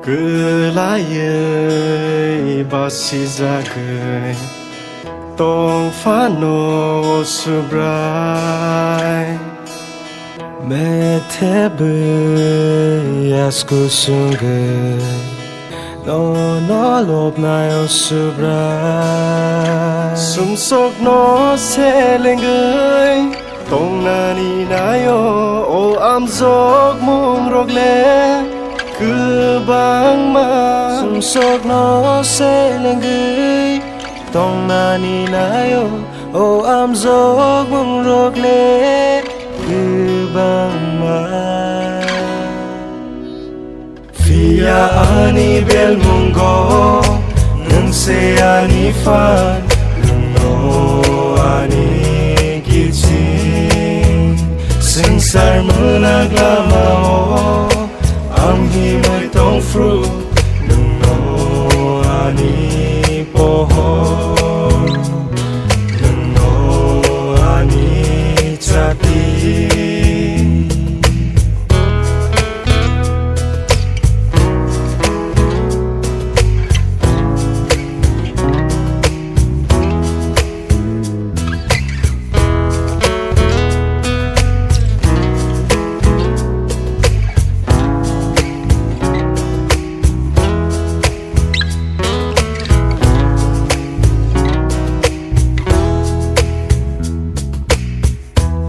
cứ lại bao si ra cười tông phá nô subrai mẹ thế bơi asku sungai nó lộp này ô subrai sum sok nó sẽ lên người tông nani này ô am dốc mung rok lệ cứ bang mà sum sok nó sẽ lên người tông nani này ô am dốc mung rok lệ cứ bang mà Fia ani bel mungo nung se ani fan nung no ani gichin sing sar muna glamao am hi moi tong fru nung no ani pohor nung no ani chati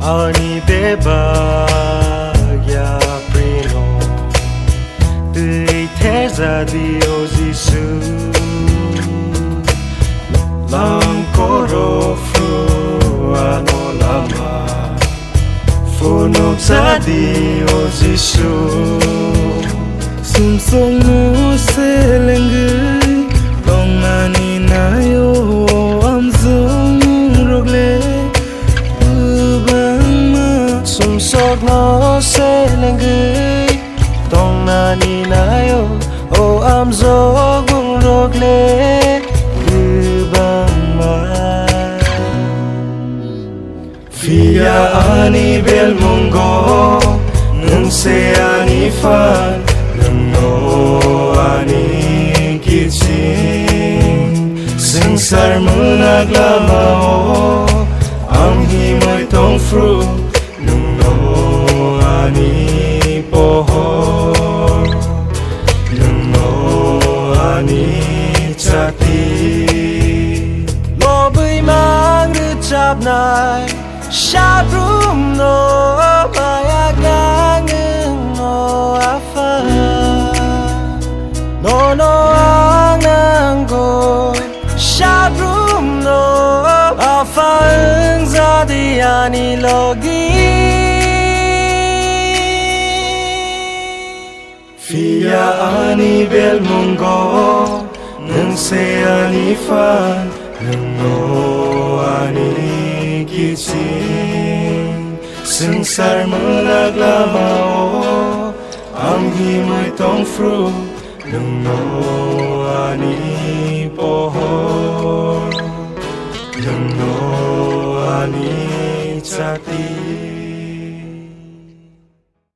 Ani beba ya prino tươi thế ra đi ô Giêsu lam coro fu ano lama fu no ra đi ô Giêsu sum song nu se lengai dong ani na yo am zum rogle sum sok nó sẽ lên người tông nani nayo ô am dốc bung rok lệ cứ bang mà Fia ani bel mungo nung se ani fan nung no ani kichin sing sar muna glamao am hi moi tong fru ani pohor nung no ani chati lo bơi mang đứa chạp này sáp rum no maya ngang ngưng no afa no ngang go sáp rum no afa ứng ra đi ani logi Fia ani bel mungo nung se ani fan nung no ani kichin sing sar muna glamao am hi moi tong fru nung no ani pohor nung no ani chati